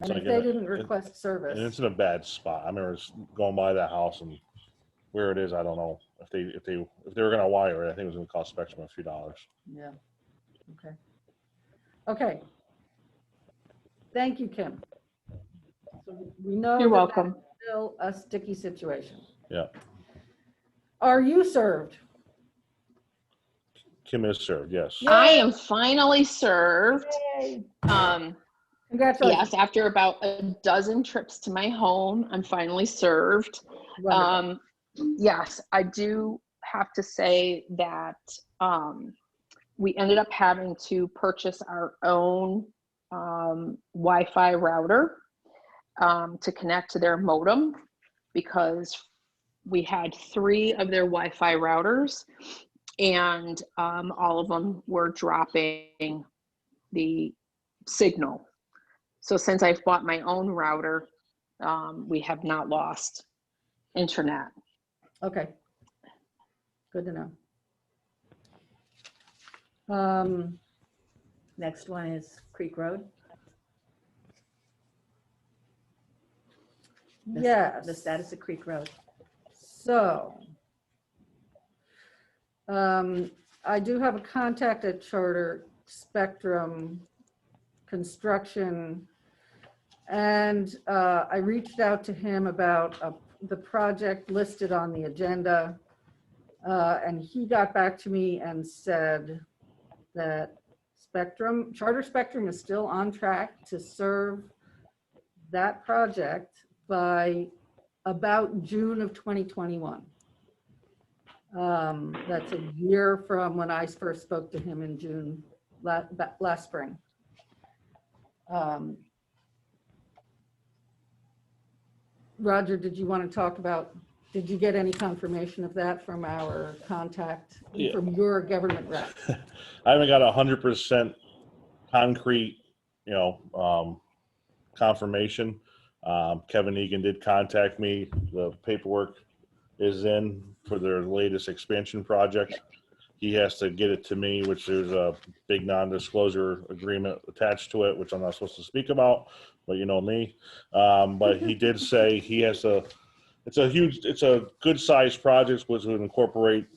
And It's if like they in a- didn't request and service, it's in a bad spot. I remember going by that house and where it is, I don't know if they were gonna wire it. I think it was gonna cost Spectrum a few dollars. yeah, okay. Okay. Thank you, Kim. So we know You're that welcome. that's still a sticky situation. Yeah, Are you served? Kim is served. Yes. Yay. I am finally served. Yay. Um, Congratulations. yes, after about a dozen trips to my home, I'm finally served. Wonderful. Yes, I do have to say that we ended up having to purchase our own Wi-Fi router to connect to their modem, because we had 3 of their Wi-Fi routers, and all of them were dropping the signal. So since I've bought my own router, we have not lost internet. Okay. Good to know. Next one is Creek Road. Yes. The status of Creek Road. So, I do have a contact at Charter Spectrum Construction, and I reached out to him about the project listed on the agenda, and he got back to me and said that Charter Spectrum is still on track to serve that project by about June of 2021. That's a year from when I first spoke to him in June last spring. Roger, did you want to talk about, did you get any confirmation of that from our contact, Yeah. from your government rep? I haven't got 100% concrete, confirmation. Kevin Egan did contact me. The paperwork is in for their latest expansion project. He has to get it to me, which there's a big non-disclosure agreement attached to it, which I'm not supposed to speak about, but you know me. But he did say he has it's a good sized project, which would incorporate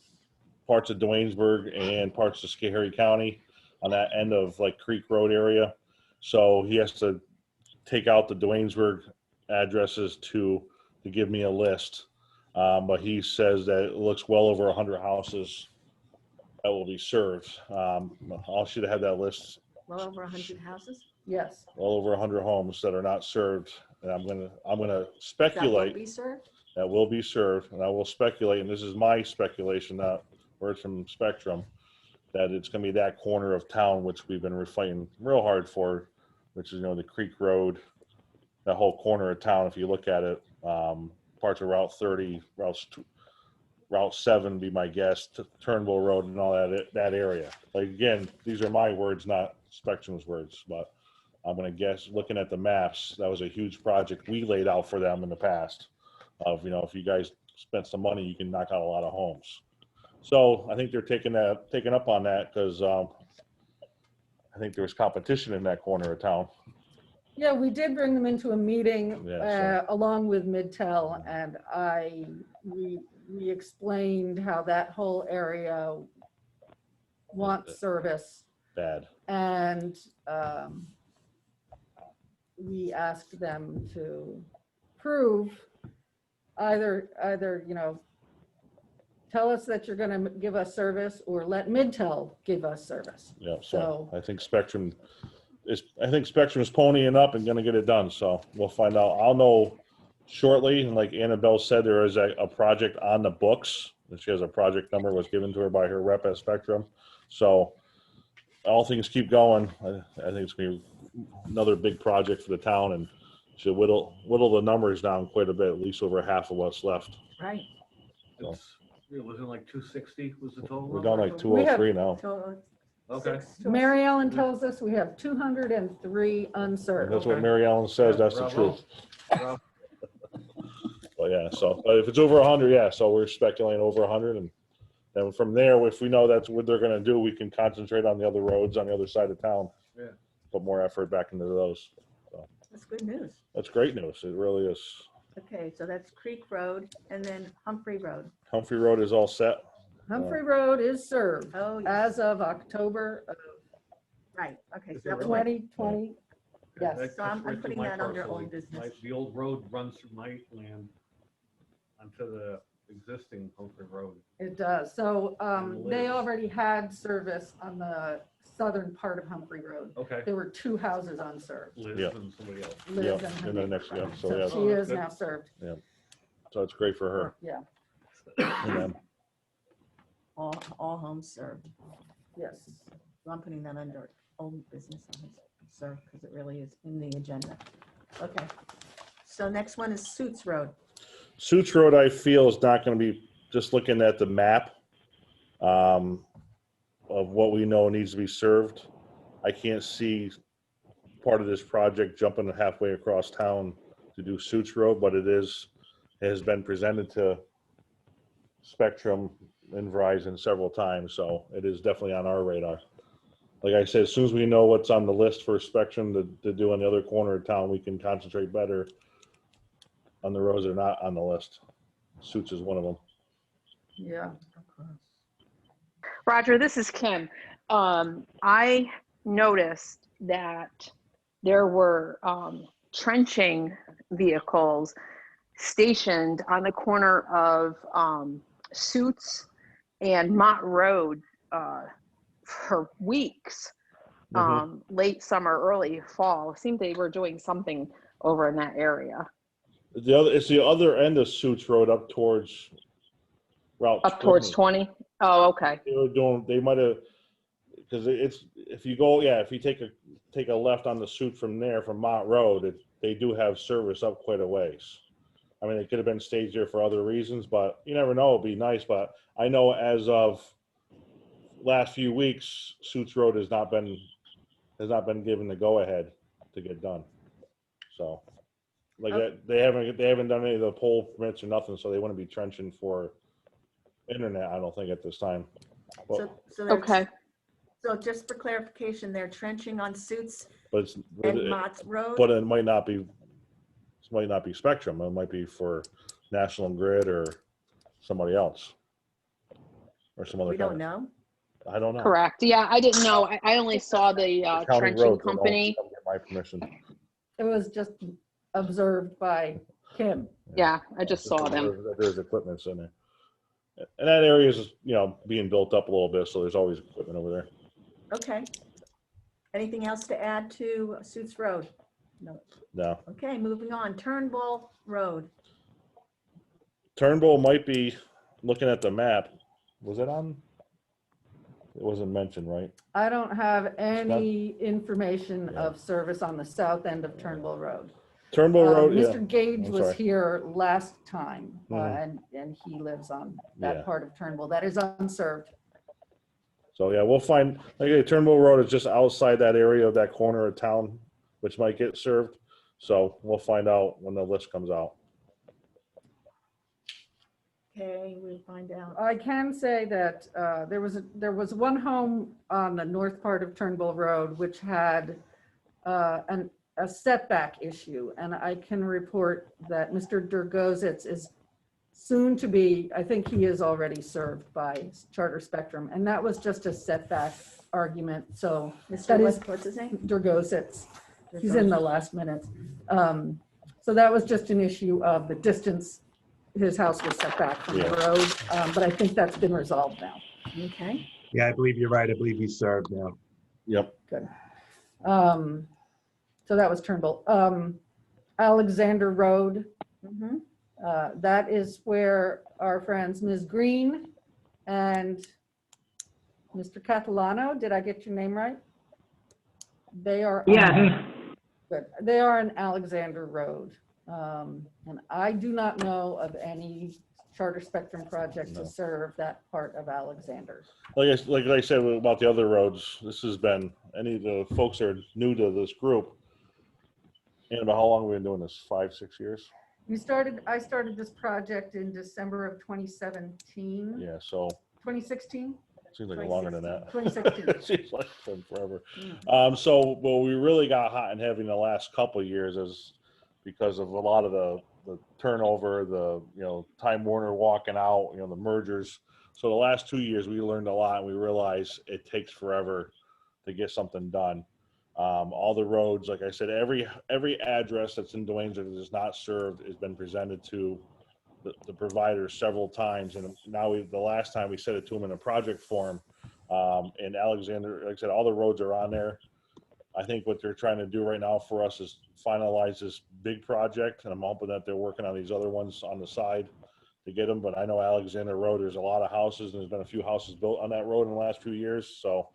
parts of Duanesburg and parts of Schoharie County on that end of like Creek Road area. So he has to take out the Duanesburg addresses to give me a list. But he says that it looks well over 100 houses that will be served. I should have had that list. Well over 100 houses. Yes. Well over 100 homes that are not served, and I'm gonna That will speculate be served. that will be served, and I will speculate, and this is my speculation, not words from Spectrum, that it's gonna be that corner of town which we've been fighting real hard for, which is the Creek Road, that whole corner of town. If you look at it, parts of Route 30, Route 7 be my guess, Turnbull Road and all that area. Like again, these are my words, not Spectrum's words, but I'm gonna guess, looking at the maps, that was a huge project we laid out for them in the past. Of if you guys spent some money, you can knock out a lot of homes. So I think they're taking up on that, because I think there was competition in that corner of town. Yeah, we did bring them into a meeting Yeah, along with Midtel, and we explained how that whole area wants service, Bad. and we asked them to prove either tell us that you're going to give us service, or let Midtel give us service. Yeah. So- So I think Spectrum is ponying up and gonna get it done. So we'll find out. I'll know shortly. And like Annabelle said, there is a project on the books. She has a project number, was given to her by her rep at Spectrum. So all things keep going. I think it's gonna be another big project for the town, and should whittle the numbers down quite a bit, at least over half of what's left. Right. So. It was like 260 was the total? We're down number? like 203 now. Total. Okay. Mary Ellen tells us we have 203 And unserved. that's what Mary Ellen says. That's the Bravo. truth. Bravo. But yeah, but if it's over 100, yeah, so we're speculating over 100, and then from there, if we know that's what they're gonna do, we can concentrate on the other roads on the other side of town. Yeah. Put more effort back into those. That's good news. That's great news. It really is. Okay, so that's Creek Road and then Humphrey Road. Humphrey Road is all set. Humphrey Road is served Oh, yes, as of October of right. Okay, so Is it that was my, 2020. Yes. That So I'm cuts right through putting my that under parcel. old business. The old road runs through my land onto the existing Humphrey Road. It does. So And they Liz. already had service on the southern part of Humphrey Road. Okay, There were 2 houses unserved. Liz Yeah. and somebody else. Liz Yeah, and and her then next, yeah, neighbor. so So yeah, she Oh, that's is good. now served. so it's great for her. Yeah, And then, all homes served. yes. So I'm putting that under old business, served, because it really is in the agenda. Okay. So next one is Suits Road. Suits Road, I feel, is not going to be, just looking at the map of what we know needs to be served. I can't see part of this project jumping halfway across town to do Suits Road, but it has been presented to Spectrum and Verizon several times, so it is definitely on our radar. Like I said, as soon as we know what's on the list for Spectrum to do on the other corner of town, we can concentrate better on the roads that are not on the list. Suits is one of them. Yeah. Roger, this is Kim. I noticed that there were trenching vehicles stationed on the corner of Suits and Mott Road for weeks, late summer, early fall. It seemed they were doing something over in that area. It's the other end of Suits Road up towards Route Up towards 20? Oh, okay. They might have, because it's, if you take a left on the Suit from there, from Mott Road, they do have service up quite a ways. I mean, it could have been staged there for other reasons, but you never know. It'd be nice, but I know as of last few weeks, Suits Road has not been given the go-ahead to get done. So, like that, they haven't done any of the pole permits or nothing, so they wouldn't be trenching for internet, I don't think, at this time. Well, So they're- Okay. So just for clarification, they're trenching on Suits but and Mott's Road? but it might not be Spectrum. It might be for National Grid or somebody else or some other We don't company. know. I don't know. Correct. Yeah, I didn't know. I only saw the County trenching roads don't company. get my permission. It was just observed by Kim. Yeah, I just saw them. There's equipment in there. And that area is, being built up a little bit, so there's always equipment over there. Okay. Anything else to add to Suits Road? No. No. Okay, moving on. Turnbull Road. Turnbull might be, looking at the map, was it on? It wasn't mentioned, right? I don't have any information Yeah. of service on the south end of Turnbull Road. Turnbull Road, yeah. Mr. Gage I'm was sorry. here last time, Mhm. and he lives on that Yeah. part of Turnbull. That is unserved. So yeah, we'll find, Turnbull Road is just outside that area of that corner of town, which might get served. So we'll find out when the list comes out. Okay, we'll find out. I can say that there was one home on the north part of Turnbull Road which had a setback issue, and I can report that Mr. Durgozits is soon to be, I think he is already served by Charter Spectrum, and that was just a setback argument. So Mr. that is What's his name? Durgozits. He's in the last minutes. So that was just an issue of the distance his house was set back from the Yeah. road, but I think that's been resolved now. Okay. Yeah, I believe you're right. I believe he's served now. Yep. So that was Turnbull. Alexander Road, Mhm. that is where our friends Ms. Green and Mr. Catalano, did I get your name right? They are. Good. They are on Alexander Road. And I do not know of any Charter Spectrum project No. to serve that part of Alexander. Like I said about the other roads, this has been, any of the folks that are new to this group, and about how long have we been doing this? 5-6 years? I started this project in December of 2017, Yeah, so 2016. Seems like longer than that. 2016. Seems like it's been forever. Yeah. So, well, we really got hot and heavy in the last couple of years is because of a lot of the turnover, Time Warner walking out, the mergers. So the last 2 years, we learned a lot, and we realized it takes forever to get something done. All the roads, like I said, every address that's in Dwayne's that is not served has been presented to the provider several times, and now the last time we said it to them in a project form. And Alexander, like I said, all the roads are on there. I think what they're trying to do right now for us is finalize this big project, and I'm hoping that they're working on these other ones on the side to get them. But I know Alexander Road, there's a lot of houses, and there's been a few houses built on that road in the last few years, so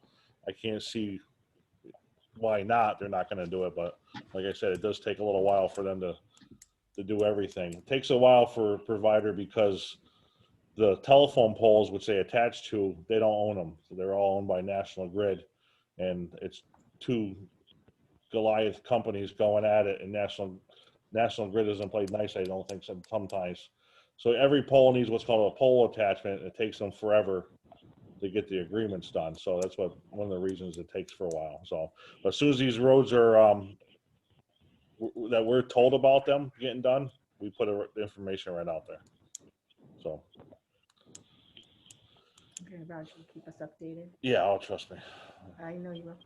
I can't see why not. They're not going to do it, but like I said, it does take a little while for them to do everything. It takes a while for a provider because the telephone poles, which they attach to, they don't own them. So they're all owned by National Grid, and it's two Goliath companies going at it, and National Grid doesn't play nice, I don't think, sometimes. So every pole needs what's called a pole attachment, and it takes them forever to get the agreements done. So that's one of the reasons it takes for a while. So as soon as these roads are that we're told about them getting done, we put the information right out there. So Okay, Raj, will keep us updated. yeah, oh, trust me. I know you will.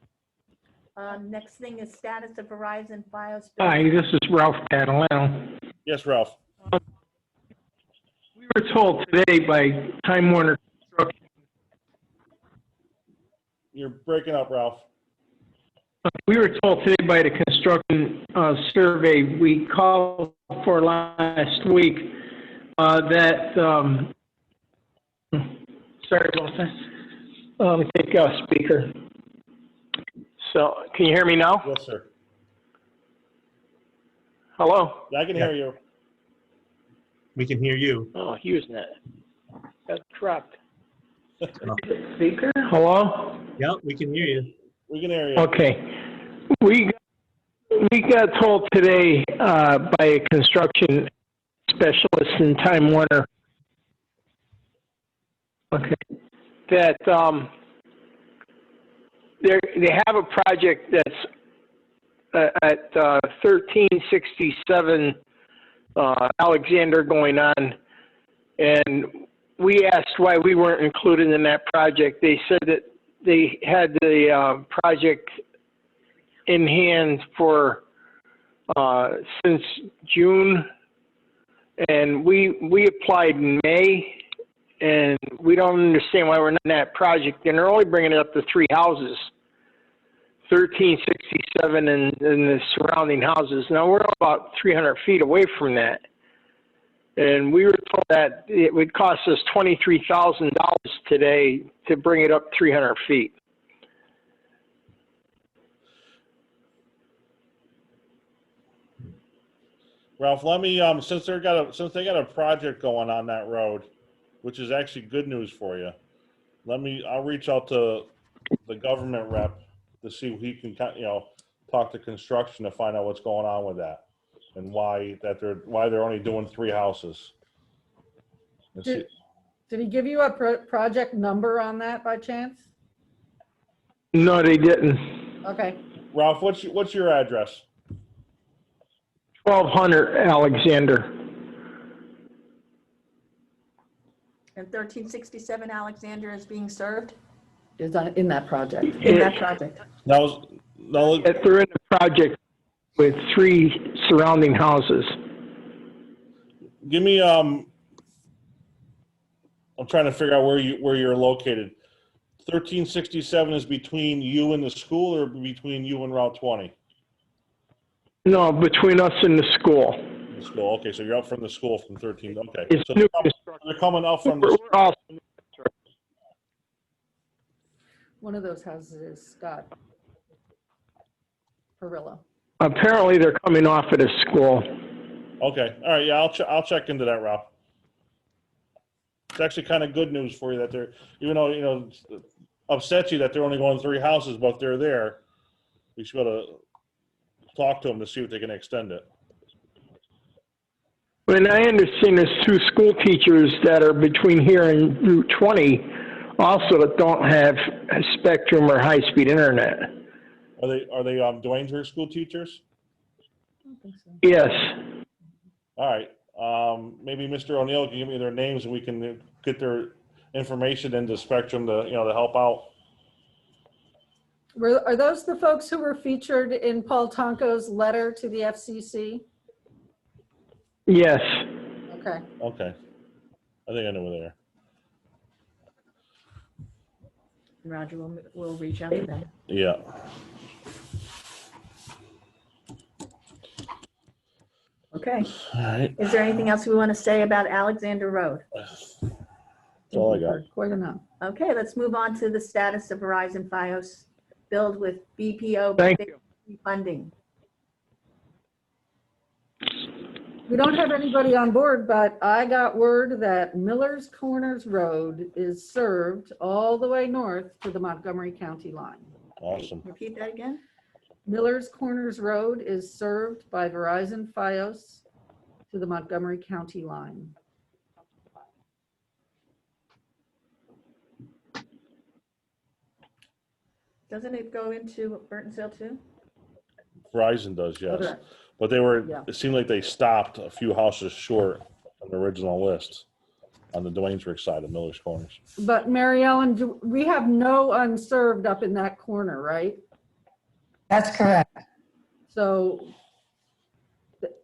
Next thing is status of Verizon Fios. Hi, this is Ralph Catalano. Yes, Ralph. We were told today by Time Warner Construction. You're breaking up, Ralph. We were told today by the construction survey we called for last week that, sorry about that. Let me take a speaker. So, can you hear me now? Yes, sir. Hello? I can hear you. We can hear you. Oh, HughesNet. That's correct. Speaker? Hello? Yep, we can hear you. We can hear you. Okay. We got told today by a construction specialist in Time Warner, okay, that they have a project that's at 1367 Alexander going on, and we asked why we weren't included in that project. They said that they had the project in hand for since June, and we applied in May, and we don't understand why we're not in that project. And they're only bringing it up to 3 houses, 1367 and the surrounding houses. Now we're about 300 feet away from that, and we were told that it would cost us $23,000 today to bring it up 300 feet. Ralph, let me since they got a project going on that road, which is actually good news for you. I'll reach out to the government rep to see if he can talk to construction to find out what's going on with that and why they're only doing 3 houses. Did he give you a project number on that by chance? No, they didn't. Okay. Ralph, what's your address? 1200 Alexander. And 1367 Alexander is being served Is in that project. in that project. No. They're in the project with 3 surrounding houses. Give me I'm trying to figure out where you're located. 1367 is between you and the school, or between you and Route 20? No, between us and the school. The school. Okay, so you're up from the school from 13. Okay, It's so new they're coming up from We're the. all, One of those houses is Scott Perillo. apparently they're coming off at a school. Okay, all right, yeah, I'll check into that, Ralph. It's actually kind of good news for you that they're, even though it upsets you that they're only going 3 houses, but they're there. We should be able to talk to them to see if they can extend it. And I understand there's 2 school teachers that are between here and Route 20 also that don't have Spectrum or high-speed internet. Are they Dwaynesburg school teachers? I don't think so. Yes. All right. Maybe Mr. O'Neill can give me their names and we can get their information into Spectrum to, to help out. Are those the folks who were featured in Paul Tonko's letter to the FCC? Yes. Okay. Okay. I think I know where they are. Roger will reach out to them. Yeah. Okay. All right. Is there anything else we want to say about Alexander Road? That's all I got. Quite enough. Okay, let's move on to the status of Verizon Fios build with BPO Thank you. funding. We don't have anybody on board, but I got word that Miller's Corners Road is served all the way north to the Montgomery County line. Awesome. Repeat that again? Miller's Corners Road is served by Verizon Fios to the Montgomery County line. Doesn't it go into Burtonsville too? Verizon does, yes. Okay. But they were, Yeah. it seemed like they stopped a few houses short on the original list on the Dwaynesburg side of Miller's Corners. But Mary Ellen, we have no unserved up in that corner, right? That's correct. So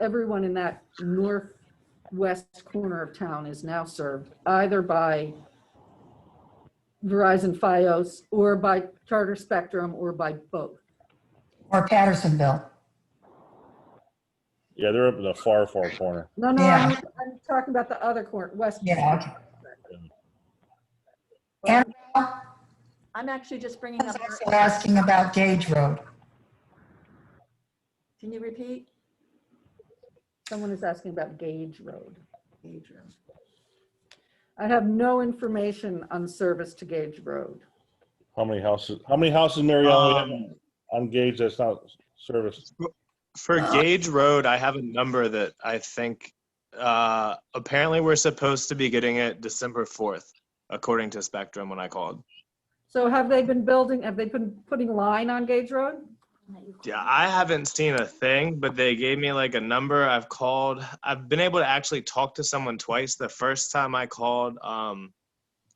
everyone in that northwest corner of town is now served either by Verizon Fios or by Charter Spectrum or by both. Or Pattersonville. Yeah, they're up in the far, far corner. No, Yeah. I'm talking about the other corner, west. Yeah. Okay. And I'm actually just bringing I was up, also asking about Gage Road. can you repeat? Someone is asking about Gage Road. Gage Road. I have no information on service to Gage Road. How many houses, Mary Ellen, we have on Gage that's not serviced? For Gage Road, I have a number that I think apparently we're supposed to be getting it December 4th, according to Spectrum when I called. So have they been putting line on Gage Road? Yeah, I haven't seen a thing, but they gave me like a number. I've called. I've been able to actually talk to someone twice. The first time I called,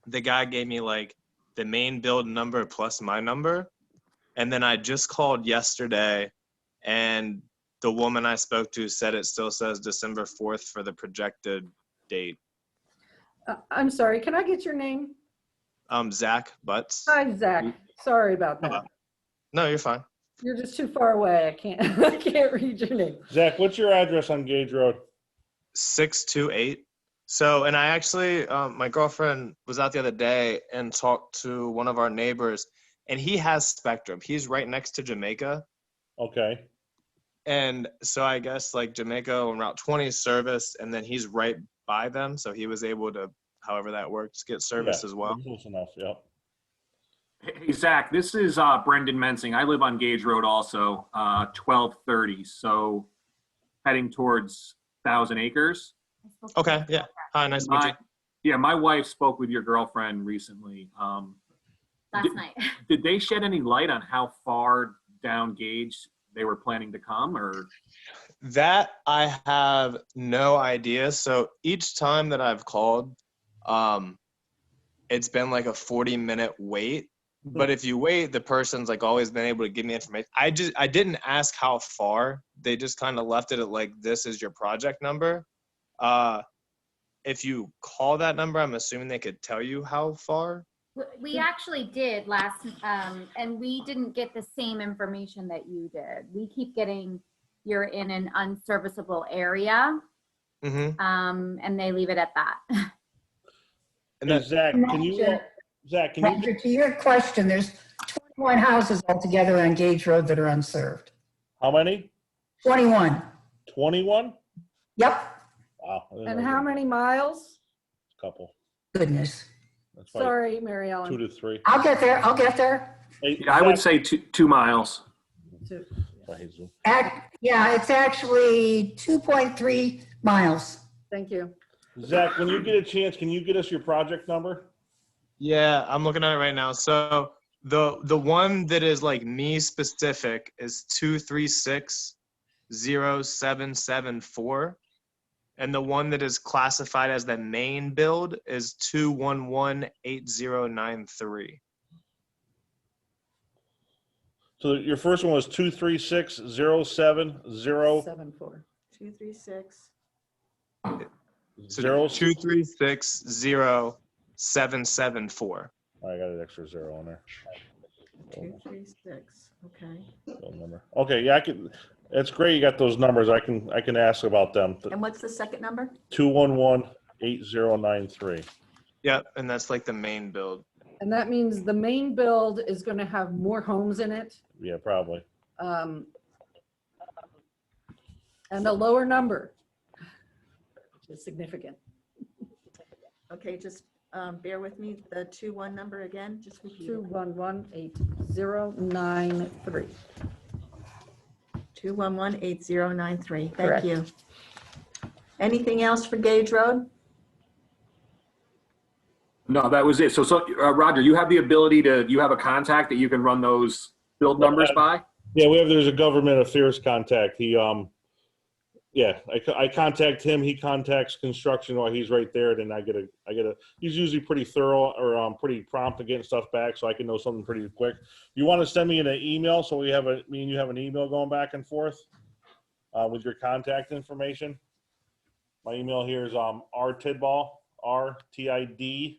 the guy gave me like the main build number plus my number. And then I just called yesterday and the woman I spoke to said it still says December 4th for the projected date. I'm sorry, can I get your name? Zach Butts. Hi, Zach. Sorry about that. No, you're fine. You're just too far away. I can't read your name. Zach, what's your address on Gage Road? 628. So, and I actually, my girlfriend was out the other day and talked to one of our neighbors, and he has Spectrum. He's right next to Jamaica. Okay. And so I guess like Jamaica on Route 20 is serviced, and then he's right by them. So he was able to, however that works, get service as well. Close enough, yep. Hey, Zach, this is Brendan Mensing. I live on Gage Road also, 1230. So heading towards 1,000 Acres. Okay, yeah. Hi, nice to meet you. Yeah, my wife spoke with your girlfriend recently. Last night. Did they shed any light on how far down Gage they were planning to come, or? That I have no idea. So each time that I've called, it's been like a 40-minute wait. But if you wait, the person's like always been able to give me information. I didn't ask how far. They just kind of left it at like, this is your project number. If you call that number, I'm assuming they could tell you how far. We actually did last, and we didn't get the same information that you did. We keep getting, you're in an unserviceable area, and they leave it at that. And then Zach, can you, Roger, to your question, there's 21 houses altogether on Gage Road that are unserved. how many? 21. 21? Yep. Wow. I didn't And know how that. many miles? Couple. Goodness. That's probably Sorry, Mary 2 Ellen. to 3. I'll get there. I'll get there. Hey, Yeah, I would Zach- say 2 miles. I hate Zoom. Yeah, it's actually 2.3 miles. Thank you. Zach, when you get a chance, can you get us your project number? Yeah, I'm looking at it right now. So the one that is like me specific is 2360774, and the one that is classified as the main build is 2118093. So your first one was 2360700. 7-4. 236. So Zero. 2360774. I got an extra zero on there. 236. Okay. Phone number. Okay, yeah, I can. It's great. You got those numbers. I can ask about them. And what's the second number? 2118093. Yep, and that's like the main build. And that means the main build is going to have more homes in it, Yeah, probably. and a lower number, which is significant. Okay, just bear with me. The 21 number again, just repeat it. 2118093. 2118093. Thank Correct. you. Anything else for Gage Road? No, that was it. So Roger, you have the ability you have a contact that you can run those build numbers by? Yeah, there's a government affairs contact. He, yeah, I contact him. He contacts construction while he's right there. Then I get a, he's usually pretty thorough or pretty prompt to getting stuff back, so I can know something pretty quick. You want to send me an email so me and you have an email going back and forth with your contact information. My email here is rtidball, RTIDBALL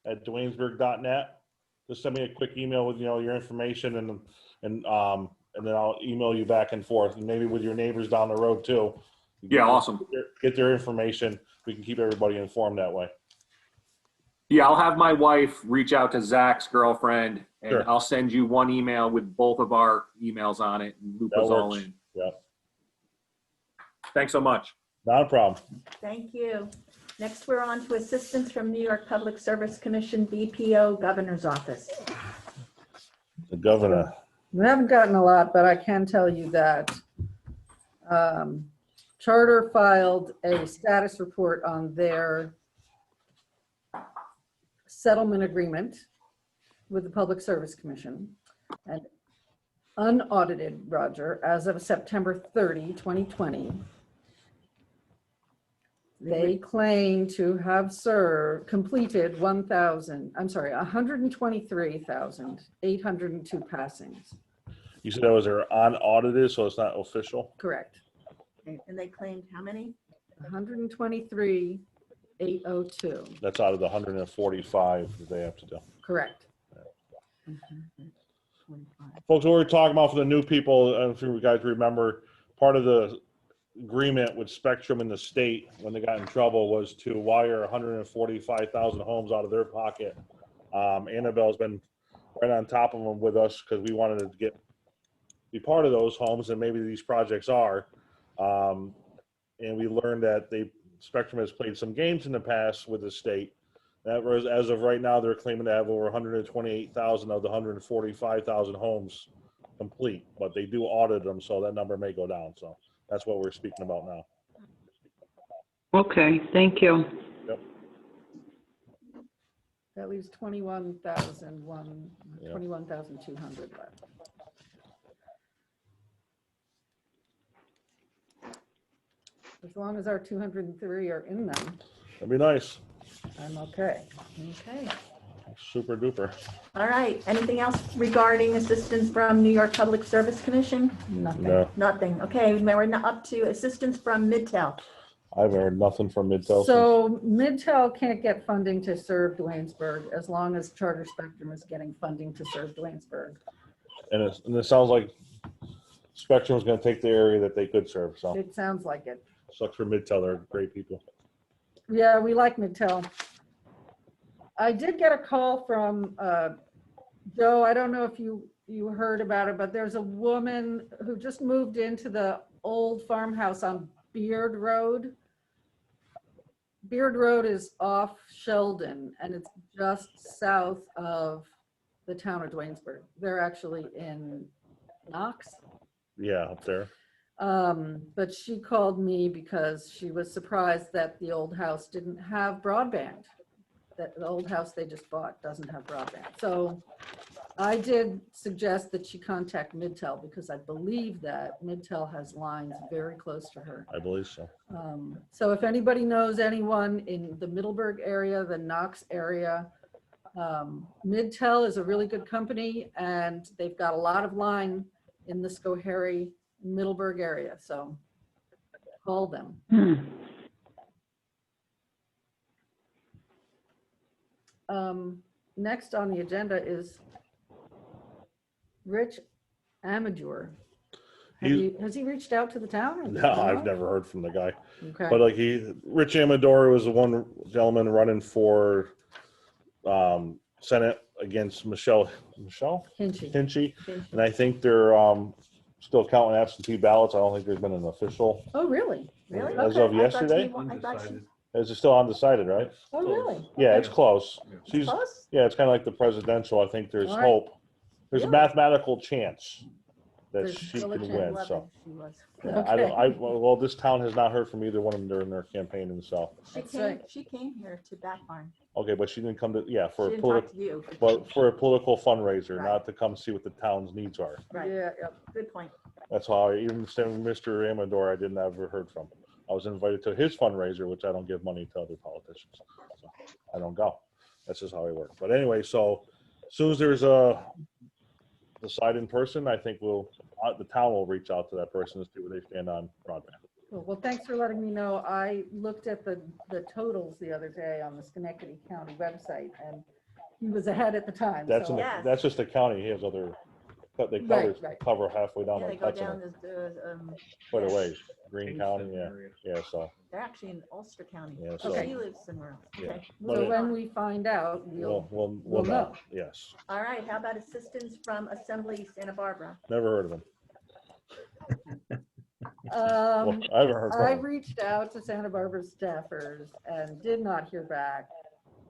@dwaynesburg.net. Just send me a quick email with your information and then I'll email you back and forth, and maybe with your neighbors down the road too. Yeah, awesome. Get their information. We can keep everybody informed that way. Yeah, I'll have my wife reach out to Zach's girlfriend, and Sure. I'll send you one email with both of our emails on it and loop That us all works. in. Yeah, Thanks so much. not a problem. Thank you. Next, we're on to assistance from New York Public Service Commission, BPO Governor's Office. The governor. We haven't gotten a lot, but I can tell you that Charter filed a status report on their settlement agreement with the Public Service Commission. And unaudited, Roger, as of September 30, 2020, they claim to have completed 123,802 passings. You said that was their unaudited, so it's not official? Correct. Okay, and they claimed how many? 123,802. That's out of the 145 that they have to do. Correct. Folks, what we're talking about for the new people, I don't know if you guys remember, part of the agreement with Spectrum in the state when they got in trouble was to wire 145,000 homes out of their pocket. Annabelle's been right on top of them with us because we wanted to be part of those homes, and maybe these projects are. And we learned that Spectrum has played some games in the past with the state. That was, as of right now, they're claiming to have over 128,000 of the 145,000 homes complete, but they do audit them, so that number may go down. So that's what we're speaking about now. Okay, thank you. Yep. That leaves 21,200 left. As long as our 203 are in them, That'd be nice. I'm okay. Okay. Super duper. All right. Anything else regarding assistance from New York Public Service Commission? Nothing. No, Nothing. Okay, we're now up to assistance from Midtel. I've heard nothing from Midtel. So Midtel can't get funding to serve Dwaynesburg as long as Charter Spectrum is getting funding to serve Dwaynesburg. And it sounds like Spectrum's going to take the area that they could serve. So It sounds like it. sucks for Midtel. They're great people. Yeah, we like Midtel. I did get a call from Joe. I don't know if you heard about it, but there's a woman who just moved into the old farmhouse on Beard Road. Beard Road is off Sheldon, and it's just south of the town of Dwaynesburg. They're actually in Knox. Yeah, up there. But she called me because she was surprised that the old house didn't have broadband. that the old house they just bought doesn't have broadband. So I did suggest that she contact Midtel because I believe that Midtel has lines very close to her. I believe so. So if anybody knows anyone in the Middleburg area, the Knox area, Midtel is a really good company and they've got a lot of line in the Schoharie, Middleburg area. So call them. Next on the agenda is Rich Amador. Has he reached out to the town? Or No, I've never heard from the guy. Okay. But like Rich Amador was the one gentleman running for Senate against Michelle Hinchy. and I think they're still counting absentee ballots. I don't think there's been an official. Oh, really? Really? As Okay, of yesterday? I thought she, Is it still undecided, right? Oh, really? Yeah, it's close. She's close? yeah, it's kind of like the presidential. I think there's All right. hope. There's a Really? mathematical chance that There's she still a can chance. win. 11 So she was. yeah, Okay. well, this town has not heard from either one of them during their campaign in the South. That's right. She came here to Back Barn. Okay, but she didn't come to for She a didn't talk political, to you. but for a political fundraiser, Right. not to come see what the town's needs are. Right, Yeah, yeah. good point. That's how even Mr. Amador, I didn't ever heard from. I was invited to his fundraiser, which I don't give money to other politicians. So I don't go. That's just how I work. But anyway, so as soon as there's a deciding person, I think the town will reach out to that person to see where they stand on broadband. Cool. Well, thanks for letting me know. I looked at the totals the other day on the Schenectady County website and he was ahead at the time. That's so- Yes. that's just the county. He has other. They Right. cover halfway down Yeah, they like go Hudson, down to, quite a yes. ways. Green Kingston County, yeah, area. yeah. So they're actually in Ulster County. Yeah, So so- she lives somewhere else. Yeah. Okay. But So it- when we find out, we'll we'll know. know. Yes, All right, how about assistance from Assembly Santa Barbara? never heard of him. Um, Well, I haven't heard from I him. reached out to Santa Barbara staffers and did not hear back,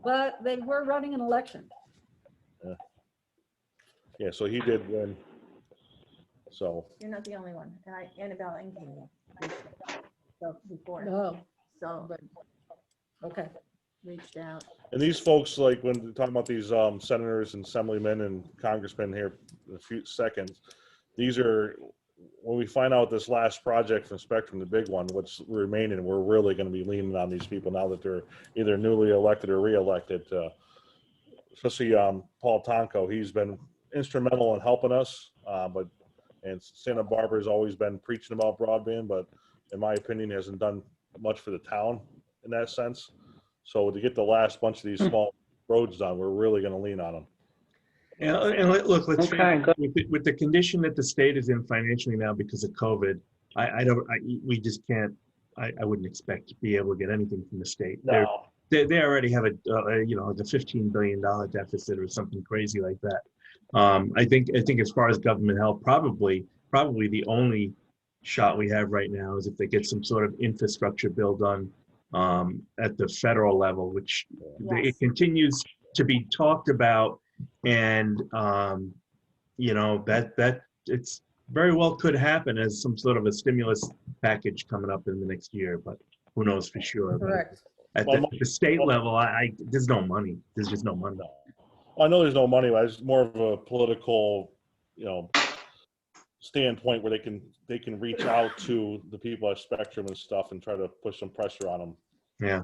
but they were running an election. Yeah, so he did win. So You're not the only one. And Annabelle and Katie. So before, No, so but, okay. reached out. and these folks, like when we're talking about these senators and assemblymen and congressmen here in a few seconds, these are when we find out this last project from Spectrum, the big one, what's remaining, we're really going to be leaning on these people now that they're either newly elected or reelected. Especially Paul Tonko, he's been instrumental in helping us, and Santa Barbara has always been preaching about broadband, but in my opinion, hasn't done much for the town in that sense. So to get the last bunch of these small roads done, we're really going to lean on them. And look, let's Okay, good. with the condition that the state is in financially now because of COVID, we just can't. I wouldn't expect to be able to get anything from the state. They already have a the $15 billion deficit or something crazy like that. I think as far as government help, probably the only shot we have right now is if they get some sort of infrastructure bill done at the federal level, which Yes. it continues to be talked about, and that it's very well could happen as some sort of a stimulus package coming up in the next year, but who knows for sure. But Correct. at the state level, there's no money. There's just no money. I know there's no money, but it's more of a political, standpoint where they can reach out to the people at Spectrum and stuff and try to push some pressure on them. Yeah.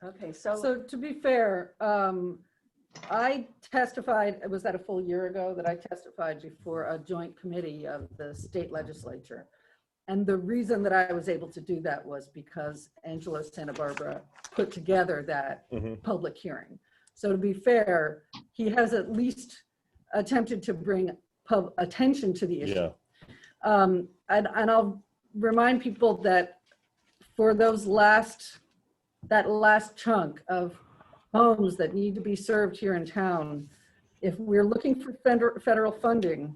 Okay, so So to be fair, I testified, was that a full year ago that I testified before a joint committee of the state legislature? And the reason that I was able to do that was because Angelo Santa Barbara put together that public hearing. So to be fair, he has at least attempted to bring attention to the issue. Yeah. And I'll remind people that for that last chunk of homes that need to be served here in town, if we're looking for federal funding,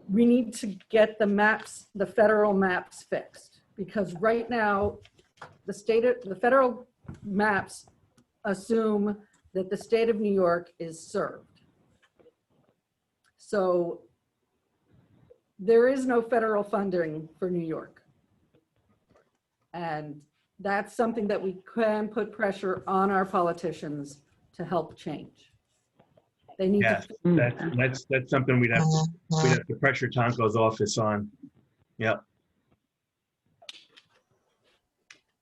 we need to get the federal maps fixed, because right now the federal maps assume that the state of New York is served. So there is no federal funding for New York. And that's something that we can put pressure on our politicians to help change. They need Yeah, to. that's something we'd have to pressure Tonko's office on. Yep.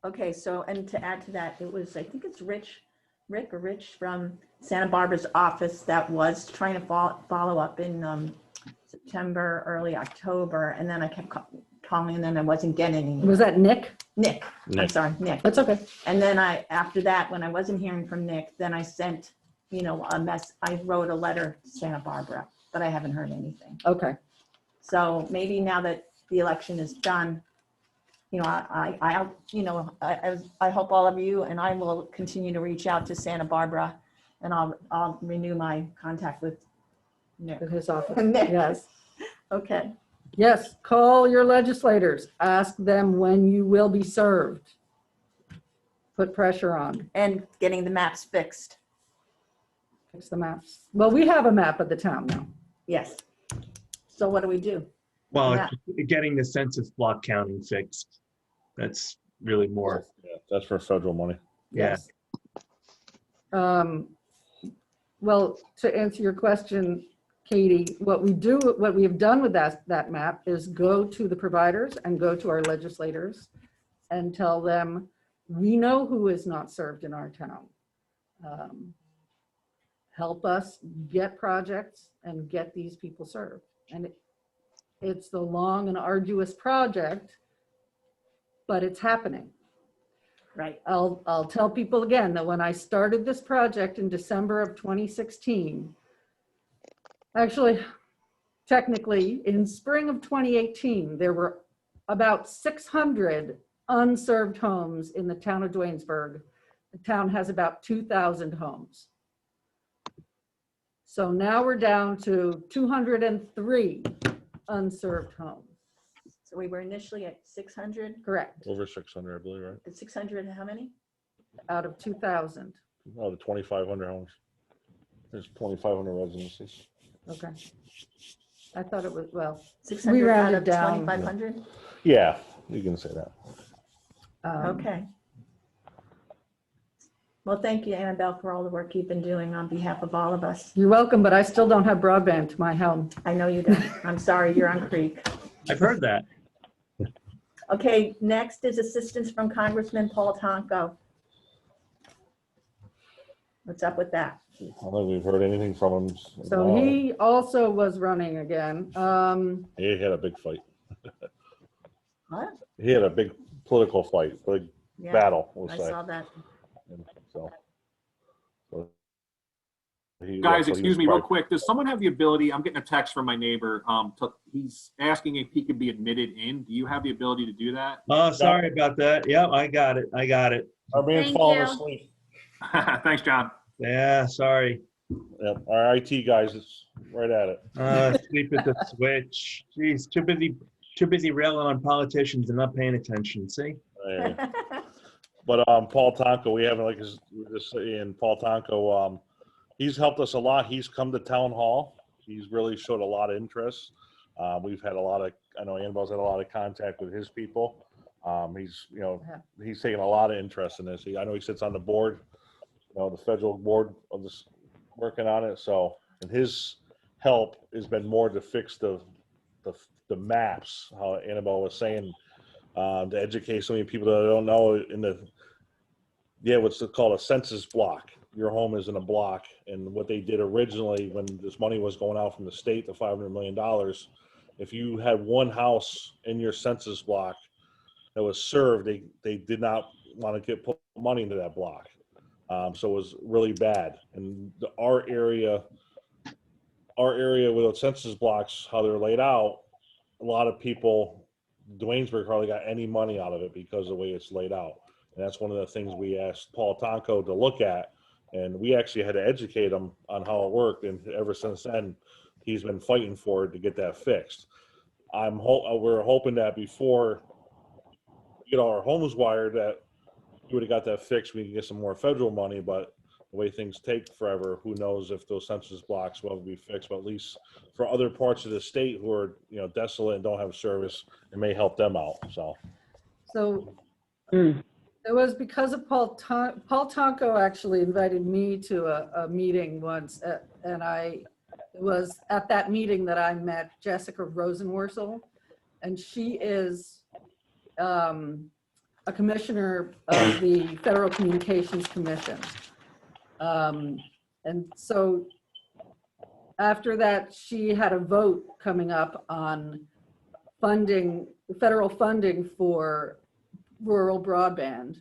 Okay, so, and to add to that, it was, I think it's Rick from Santa Barbara's office that was trying to follow up in September, early October, and then I kept calling and then I wasn't getting any. Was that Nick? Nick, I'm sorry, Nick. That's okay. And then after that, when I wasn't hearing from Nick, then I sent, I wrote a letter to Santa Barbara, but I haven't heard anything. Okay. So maybe now that the election is done, I hope all of you and I will continue to reach out to Santa Barbara, and I'll renew my contact with Nick. With his office. Nick. Yes. Okay. Yes, call your legislators. Ask them when you will be served. Put pressure on. And getting the maps fixed. Fix the maps. Well, we have a map of the town now. Yes. So what do we do? Well, Yeah. it's getting the census block counting fixed. That's really more. Yeah, that's for federal money. Yeah. Well, to answer your question, Katie, what we have done with that map is go to the providers and go to our legislators and tell them, we know who is not served in our town. Help us get projects and get these people served. And it's the long and arduous project, but it's happening. Right. I'll tell people again that when I started this project in December of 2016, actually, technically in spring of 2018, there were about 600 unserved homes in the town of Duanesburg. The town has about 2,000 homes. So now we're down to 203 unserved homes. So we were initially at 600, Correct. Over 600, I believe, right? at 600, how many? Out of 2,000. Oh, the 2,500 homes. There's 2,500 residences. Okay. I thought it was, well, 600 out rounded of down. 2,500? Yeah, you can say that. Okay. Well, thank you, Annabelle, for all the work you've been doing on behalf of all of us. You're welcome, but I still don't have broadband to my home. I know you don't. I'm sorry, you're on Creek. I've heard that. Okay, next is assistance from Congressman Paul Tonko. What's up with that? I don't think we've heard anything from him. So he also was running again. He had a big fight. What? He had a big political fight, big Yeah, battle, we'll I say. saw that. And so he- Guys, so he excuse was me real probably- quick. Does someone have the ability, I'm getting a text from my neighbor. He's asking if he could be admitted in. Do you have the ability to do that? Oh, sorry about that. Yep, I got it. Our man's Thank falling you. asleep. Thanks, John. Yeah, sorry. Yep, our IT guys is right at it. Sleep at the switch. Jeez, too busy railing on politicians and not paying attention. See? But Paul Tonko, we haven't, like we were just saying, Paul Tonko, he's helped us a lot. He's come to town hall. He's really showed a lot of interest. We've had a lot of, I know Annabelle's had a lot of contact with his people. He's taken a lot of interest in this. I know he sits on the board, the federal board of this, working on it. So, and his help has been more to fix the maps, how Annabelle was saying, to educate so many people that don't know what's called a census block. Your home is in a block, and what they did originally when this money was going out from the state, the $500 million, if you had one house in your census block that was served, they did not want to put money into that block. So it was really bad. And our area with the census blocks, how they're laid out, a lot of people, Duanesburg hardly got any money out of it because of the way it's laid out. And that's one of the things we asked Paul Tonko to look at. And we actually had to educate him on how it worked. And ever since then, he's been fighting for it to get that fixed. We're hoping that before we get our homes wired, that we would have got that fixed. We can get some more federal money, but the way things take forever, who knows if those census blocks will ever be fixed. But at least for other parts of the state who are, desolate and don't have service, it may help them out. So It was because of Paul Tonko actually invited me to a meeting once, and it was at that meeting that I met Jessica Rosenworcel, and she is a commissioner of the Federal Communications Commission. And so after that, she had a vote coming up on funding, federal funding for rural broadband.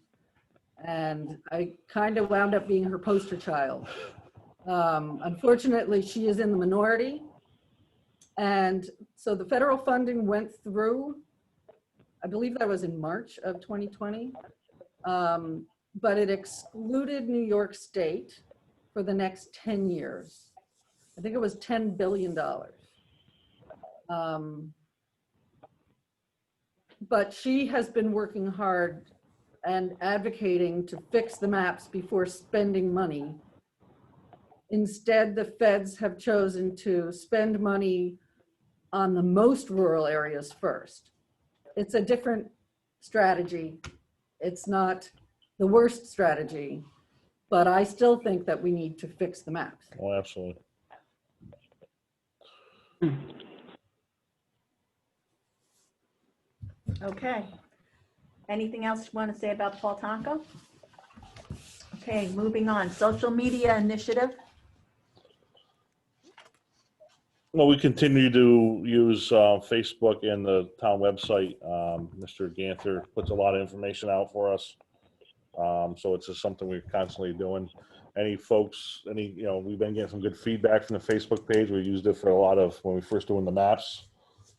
And I kind of wound up being her poster child. Unfortunately, she is in the minority. And so the federal funding went through, I believe that was in March of 2020, but it excluded New York State for the next 10 years. I think it was $10 billion. But she has been working hard and advocating to fix the maps before spending money. Instead, the feds have chosen to spend money on the most rural areas first. It's a different strategy. It's not the worst strategy, but I still think that we need to fix the maps. Oh, absolutely. Okay. Anything else you want to say about Paul Tonko? Okay, moving on. Social media initiative. Well, we continue to use Facebook and the town website. Mr. Ganther puts a lot of information out for us. So it's just something we're constantly doing. Any folks, we've been getting some good feedback from the Facebook page. We used it for a lot of, when we first doing the maps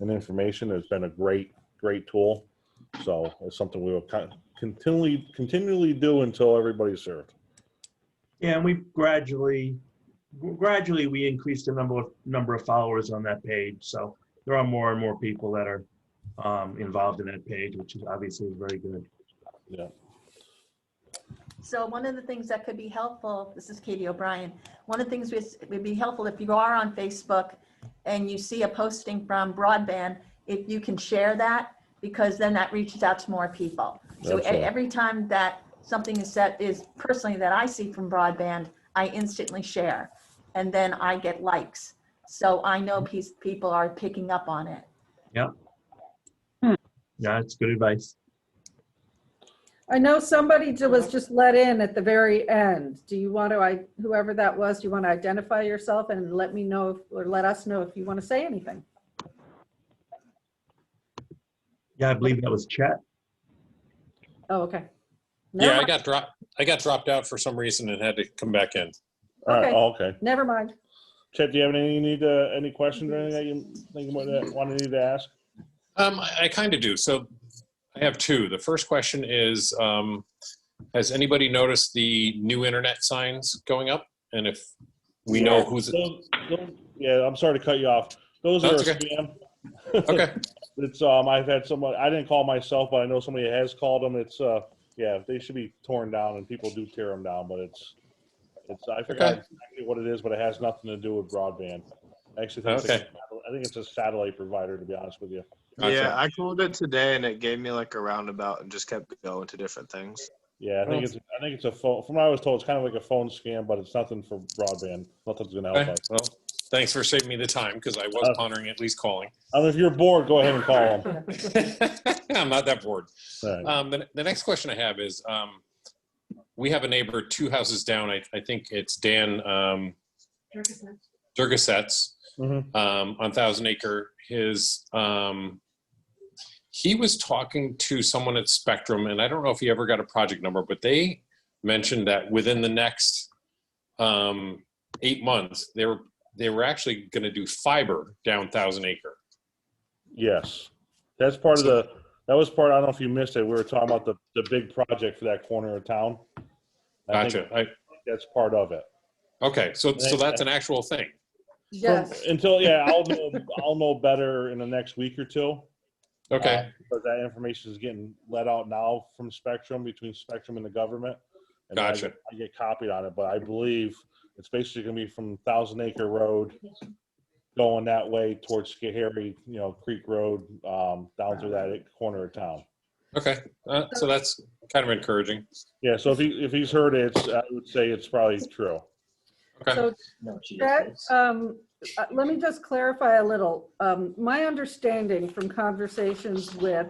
and information. It's been a great tool. So it's something we will continually do until everybody's served. Yeah, and we gradually we increased the number of followers on that page. So there are more and more people that are involved in that page, which is obviously very good. Yeah. So one of the things that could be helpful, this is Katie O'Brien, one of the things would be helpful if you are on Facebook and you see a posting from Broadband, if you can share that, because then that reaches out to more people. So every time that something is set is personally that I see from Broadband, I instantly share, and then I get likes. So I know people are picking up on it. Yeah. Yeah, it's good advice. I know somebody was just let in at the very end. Do you want to, whoever that was, do you want to identify yourself and let me know or let us know if you want to say anything? Yeah, I believe that was Chet. Oh, okay. Yeah, I got dropped out for some reason and had to come back in. Okay. Okay. Never mind. Chet, do you have any questions or anything that you think wanted to ask? I kind of do. So I have two. The first question is, has anybody noticed the new internet signs going up? And if we know who's yeah, I'm sorry to cut you off. Those are a spam. Okay. It's I've had someone, I didn't call myself, but I know somebody has called them. It's yeah, they should be torn down, and people do tear them down, but it's I forgot exactly what it is, but it has nothing to do with broadband. I actually think I think it's a satellite provider, to be honest with you. Yeah, I called it today and it gave me like a roundabout and just kept going to different things. Yeah, I think it's a phone. From what I was told, it's kind of like a phone scam, but it's nothing for broadband. Nothing's gonna help us. Well, thanks for saving me the time, because I was pondering at least calling. I mean, if you're bored, go ahead and call them. I'm not that bourd. Right. The next question I have is, we have a neighbor 2 houses down. I think it's Dan Durgaset's on Thousand Acre. He was talking to someone at Spectrum, and I don't know if he ever got a project number, but they mentioned that within the next 8 months, they were actually going to do fiber down Thousand Acre. Yes, that's part of the. That was part. I don't know if you missed it. We were talking about the big project for that corner of town. I think that's part of it. Okay, so that's an actual thing. Yes. Until I'll know better in the next week or two. Okay. But that information is getting let out now from Spectrum, between Spectrum and the government. And gotcha. I get copied on it, but I believe it's basically going to be from Thousand Acre Road going that way towards Schoharie, Creek Road, down through that corner of town. Okay, so that's kind of encouraging. Yeah, so if he's heard it, I would say it's probably true. Okay. So that, let me just clarify a little. My understanding from conversations with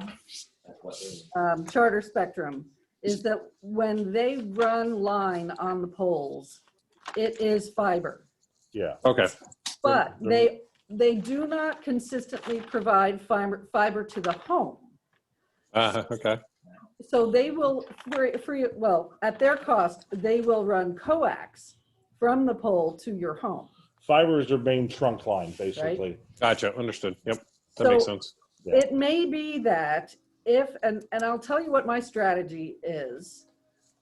Charter Spectrum is that when they run line on the poles, it is fiber. Yeah. Okay. But they do not consistently provide fiber to the home. Okay. So they will, well, at their cost, they will run coax from the pole to your home. Fiber is their main trunk line, basically. Right? Gotcha. Understood. Yep. That makes sense. Yeah. It may be that if, and I'll tell you what my strategy is,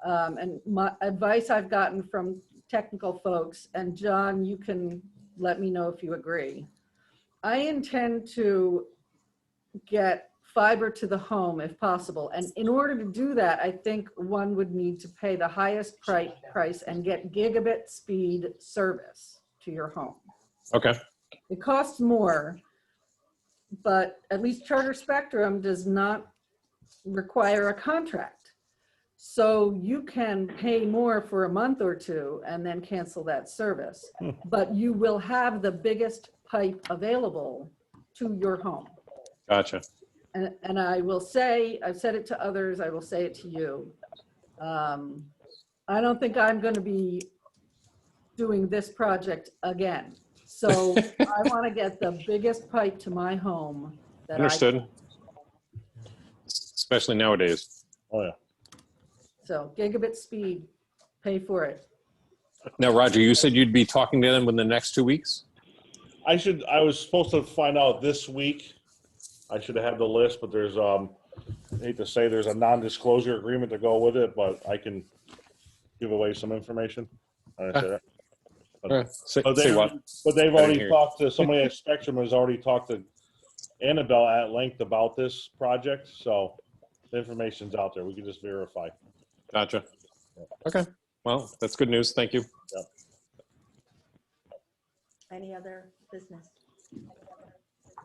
and my advice I've gotten from technical folks, and John, you can let me know if you agree. I intend to get fiber to the home if possible. And in order to do that, I think one would need to pay the highest price and get gigabit speed service to your home. Okay. It costs more, but at least Charter Spectrum does not require a contract. So you can pay more for a month or two and then cancel that service, but you will have the biggest pipe available to your home. Gotcha. And I will say, I've said it to others, I will say it to you. I don't think I'm going to be doing this project again. So I want to get the biggest pipe to my home that Understood. Especially nowadays. Oh, yeah. So gigabit speed, pay for it. Now, Roger, you said you'd be talking to them within the next 2 weeks? I was supposed to find out this week. I should have had the list, but there's, I hate to say there's a non-disclosure agreement to go with it, but I can give away some information. I didn't say that. But they've already talked to, somebody at Spectrum has already talked to Annabelle at length about this project. So the information's out there. We can just verify. Gotcha. Okay. Well, that's good news. Thank you. Yep. Any other business?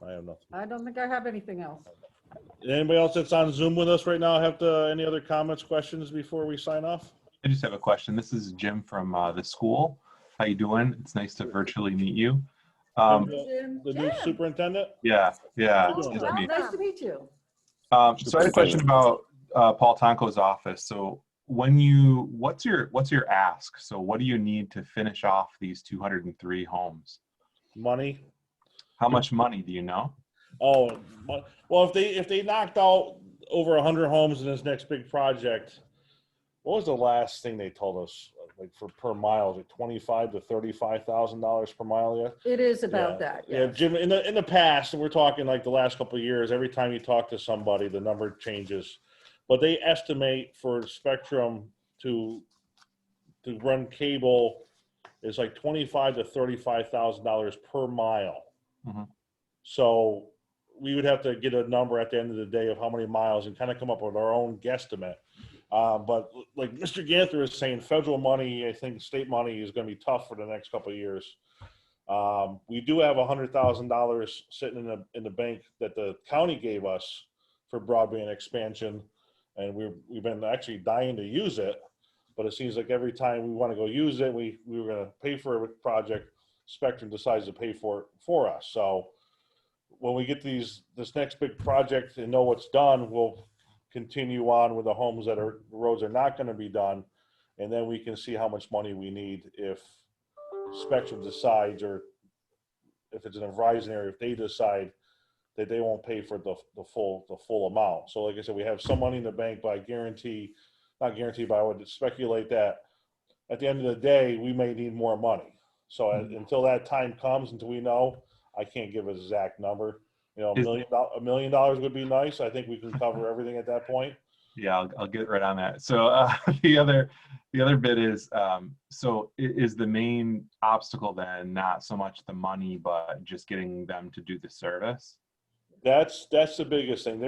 I have nothing. I don't think I have anything else. Anybody else that's on Zoom with us right now have any other comments, questions before we sign off? I just have a question. This is Jim from the school. How you doing? It's nice to virtually meet you. The new superintendent? Yeah. Oh, Nice well, to meet nice to meet you. So I had a question about Paul Tonko's office. So what's your ask? So what do you need to finish off these 203 homes? Money. How much money do you know? Oh, well, if they knocked out over 100 homes in this next big project, what was the last thing they told us? Like for per mile, like $25,000 to $35,000 per mile. Yeah, it is about that. Yeah, Jim. In the past, and we're talking like the last couple of years, every time you talk to somebody, the number changes. But they estimate for Spectrum to run cable is like $25,000 to $35,000 per mile. Mm-hmm. So we would have to get a number at the end of the day of how many miles and kind of come up with our own guesstimate. But like Mr. Ganther is saying, federal money, I think state money is going to be tough for the next couple of years. We do have $100,000 sitting in the bank that the county gave us for broadband expansion, and we've been actually dying to use it. But it seems like every time we want to go use it, we were going to pay for a project, Spectrum decides to pay for it for us. So when we get this next big project and know what's done, we'll continue on with the homes that roads are not going to be done, and then we can see how much money we need if Spectrum decides, or if it's in a Verizon area, if they decide that they won't pay for the full amount. So like I said, we have some money in the bank, but not guarantee, but I would speculate that at the end of the day, we may need more money. So until that time comes, until we know, I can't give an exact number. You know, $1 million would be nice. I think we can cover everything at that point. Yeah, I'll get right on that. So the other bit is, so is the main obstacle then not so much the money, but just getting them to do the service? That's the biggest thing.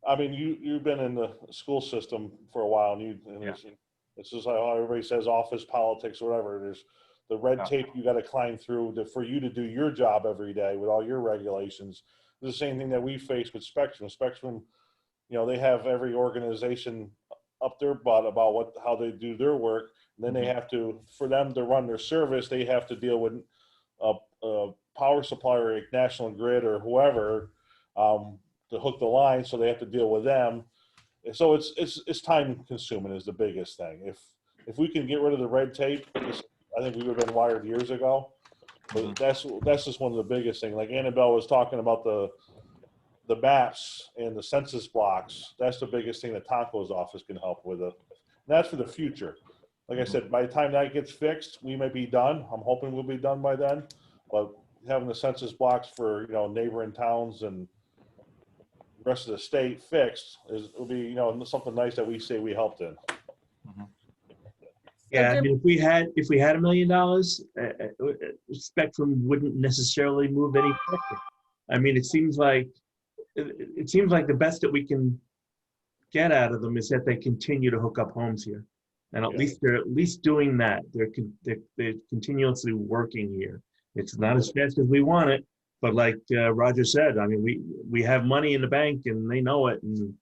I mean, you've been in the school system for a while, and it's just like how everybody says office politics or whatever. There's the red tape you got to climb through for you to do your job every day with all your regulations. It's the same thing that we face with Spectrum. Spectrum they have every organization up their butt about how they do their work. And then they have to, for them to run their service, they have to deal with a power supplier like National Grid or whoever to hook the line. So they have to deal with them. And so it's time consuming is the biggest thing. If we can get rid of the red tape, I think we would have been wired years ago. But that's just one of the biggest things. Like Annabelle was talking about the maps and the census blocks. That's the biggest thing that Tonko's office can help with. And that's for the future. Like I said, by the time that gets fixed, we may be done. I'm hoping we'll be done by then. But having the census blocks for neighboring towns and the rest of the state fixed will be something nice that we say we helped in. Yeah, I mean, if we had $1 million, Spectrum wouldn't necessarily move any quicker. I mean, it seems like the best that we can get out of them is that they continue to hook up homes here, and at least they're doing that. They're continuously working here. It's not as fast as we want it, but like Roger said, I mean, we have money in the bank, and they know it, and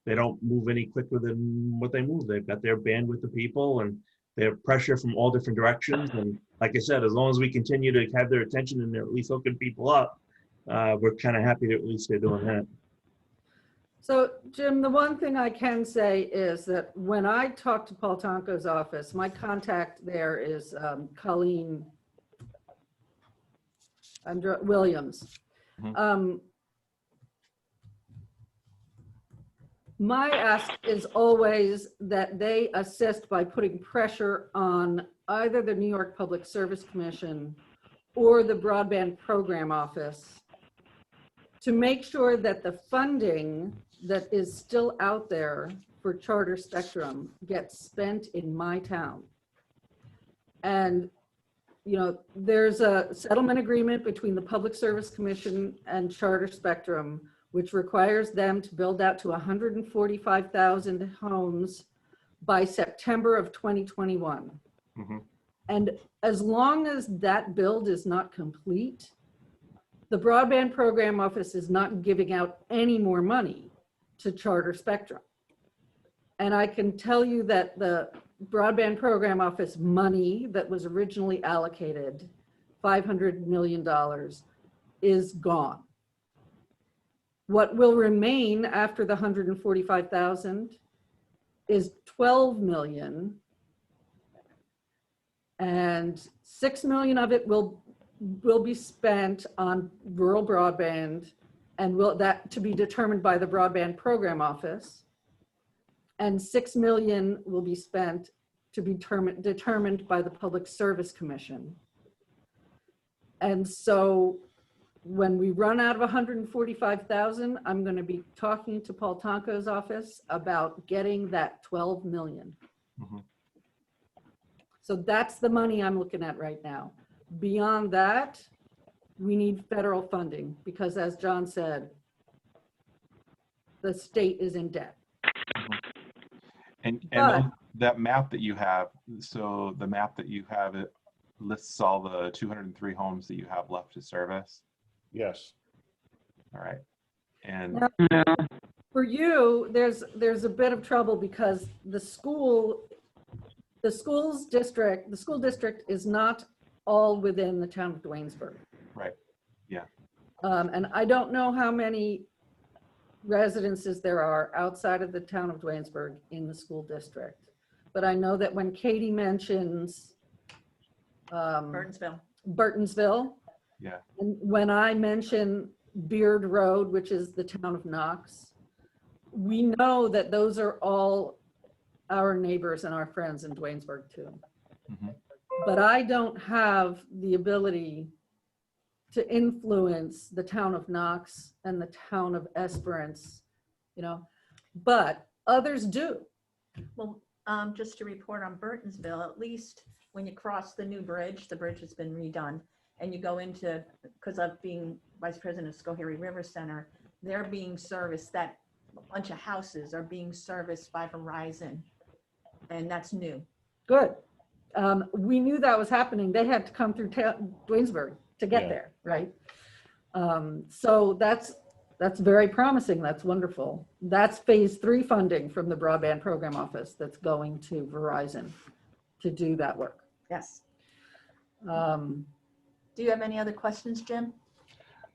they don't move any quicker than what they move. They've got their bandwidth of people, and they have pressure from all different directions. And like I said, as long as we continue to have their attention and they're at least hooking people up, we're kind of happy that at least they're doing that. So Jim, the one thing I can say is that when I talked to Paul Tonko's office, my contact there is Colleen Williams. My ask is always that they assist by putting pressure on either the New York Public Service Commission or the Broadband Program Office to make sure that the funding that is still out there for Charter Spectrum gets spent in my town. And there's a settlement agreement between the Public Service Commission and Charter Spectrum, which requires them to build out to 145,000 homes by September of 2021. And as long as that build is not complete, the Broadband Program Office is not giving out any more money to Charter Spectrum. And I can tell you that the Broadband Program Office money that was originally allocated, $500 million, is gone. What will remain after the 145,000 is 12 million, and 6 million of it will be spent on rural broadband, and that to be determined by the Broadband Program Office, and 6 million will be spent to be determined by the Public Service Commission. And so when we run out of 145,000, I'm going to be talking to Paul Tonko's office about getting that 12 million. So that's the money I'm looking at right now. Beyond that, we need federal funding because, as John said, the state is in debt. And that map that you have, so the map that you have, it lists all the 203 homes that you have left to service. Yes. All right. And now, for you, there's a bit of trouble because the school district is not all within the town of Duanesburg. Right. Yeah. And I don't know how many residences there are outside of the town of Duanesburg in the school district, but I know that when Katie mentions Burtonsville, yeah, and when I mention Beard Road, which is the town of Knox, we know that those are all our neighbors and our friends in Duanesburg too. But I don't have the ability to influence the town of Knox and the town of Esperance, but others do. Well, just to report on Burtonsville, at least when you cross the new bridge, the bridge has been redone, and you go into, because of being vice president of Schoharie River Center, they're being serviced, that bunch of houses are being serviced by Verizon, and that's new. Good. We knew that was happening. They had to come through Duanesburg to get there, right? So that's That's very promising. That's wonderful. That's phase 3 funding from the Broadband Program Office that's going to Verizon to do that work. Yes. Um, Do you have any other questions, Jim?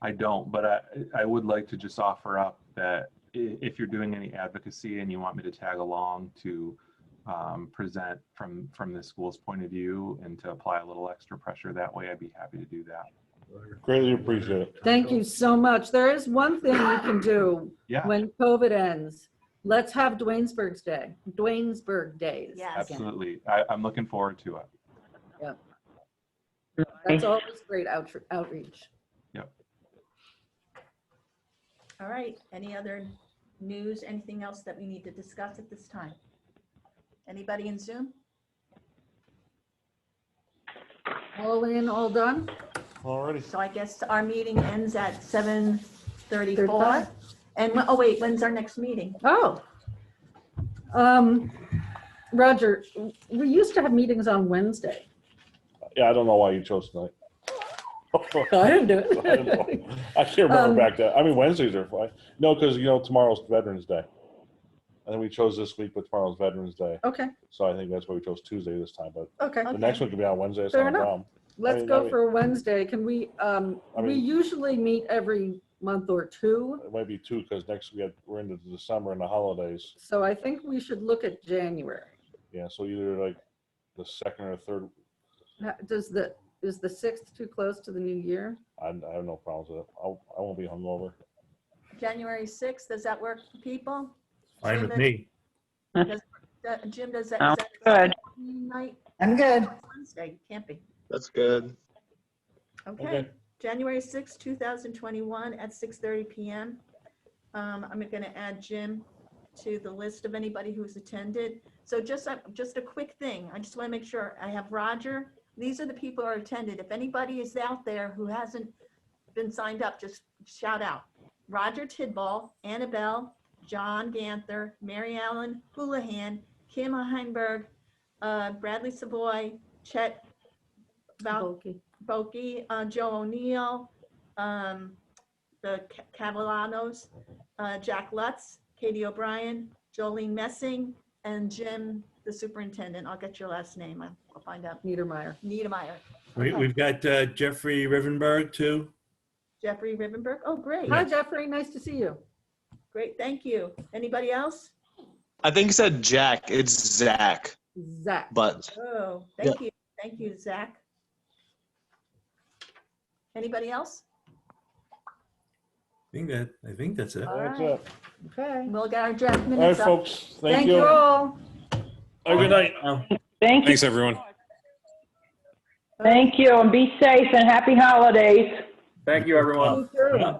I don't, but I would like to just offer up that if you're doing any advocacy and you want me to tag along to present from the school's point of view and to apply a little extra pressure that way, I'd be happy to do that. Greatly appreciate it. Thank you so much. There is one thing you can do Yeah, when COVID ends. Let's have Dwaynesburg's Day, Dwaynesburg Days. Yes. absolutely. I'm looking forward to it. That's always great outreach. Yep. All right. Any other news? Anything else that we need to discuss at this time? Anybody in Zoom? All in, all done? Alrighty. So I guess our meeting ends at 7:34. 35. And, oh wait, when's our next meeting? Oh. Roger, we used to have meetings on Wednesday. Yeah, I don't know why you chose tonight. I didn't do I don't know. it. I can't remember back then. I mean, Wednesdays are fine. No, because tomorrow's Veterans Day. I think we chose this week, but tomorrow's Veterans Day. Okay, So I think that's why we chose Tuesday this time, but okay. the next one could be on Wednesday. It's Fair not a enough. problem. Let's go for Wednesday. Can we, we mean- usually meet every month or two. It might be two because next we're into December and the holidays. So I think we should look at January. Yeah, so either like the second or third. Is the 6th too close to the new year? I have no problems with it. I won't be hungover. January 6th, does that work for people? Fine with me. Jim, does that? Sounds is that good. Night? I'm good. Wednesday, can't be. That's good. Okay, Okay. January 6th, 2021 at 6:30 PM. I'm going to add Jim to the list of anybody who's attended. So just a quick thing. I just want to make sure I have Roger. These are the people who are attended. If anybody is out there who hasn't been signed up, just shout out. Roger Tidball, Annabelle, John Ganther, Mary Ellen Houlihan, Kim Heinberg, Bradley Savoy, Chet Bokey, Joe O'Neill, the Cavallanos, Jack Lutz, Katie O'Brien, Jolene Messing, and Jim, the superintendent. I'll get your last name. I'll find out. Niedermeyer. Niedermeyer. We've got Jeffrey Rivenberg too. Jeffrey Rivenberg. Oh, great. Hi, Jeffrey. Nice to see you. Great. Thank you. Anybody else? I think you said Jack. It's Zach. Zach. But Oh, thank you. Thank you, Zach. Anybody else? I think that's it. All That's right. it. Okay. We'll get our draft All right, minutes up. folks. Thank Thank you. you all. Have a good night. Thank you. Thanks, everyone. Thank you, and be safe and happy holidays. Thank you, everyone. Thank you.